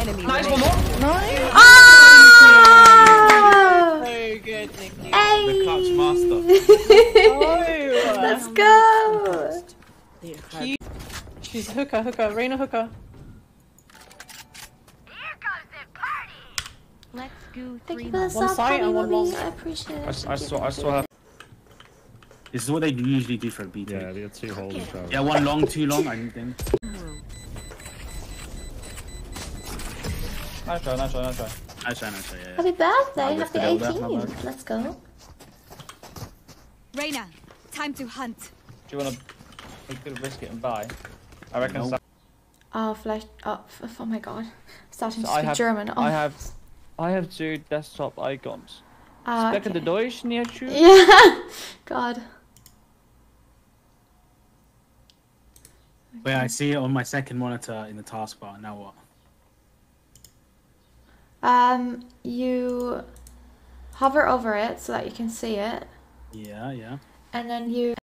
enemy. Nice, one more. Nice. Oh! So good, Nikki. Hey! The clutch master. Let's go! Cute. She's hooker, Reina hooker. Let's go Thank 3 you for the months. One sub, side and one Mommy. long. I appreciate it. I saw her. This is what they usually do for a BT. Yeah, they got 2 holes as well. Yeah, one long, 2 long, I think. Nice try. Nice try, yeah. Happy birthday, I'll happy lift it over, 18th. Let's go. Reina, time to hunt. Do you want to? We could risk it and buy. I reckon. Nope. Oh, flash. Oh, oh my god. Starting So to speak German. Oh. I have 2 desktop icons. Okay. Spekken de Deutsch near you. Yeah. God. Wait, I see it on my second monitor in the taskbar. Now what? You hover over it so that you can see it, Yeah. and then you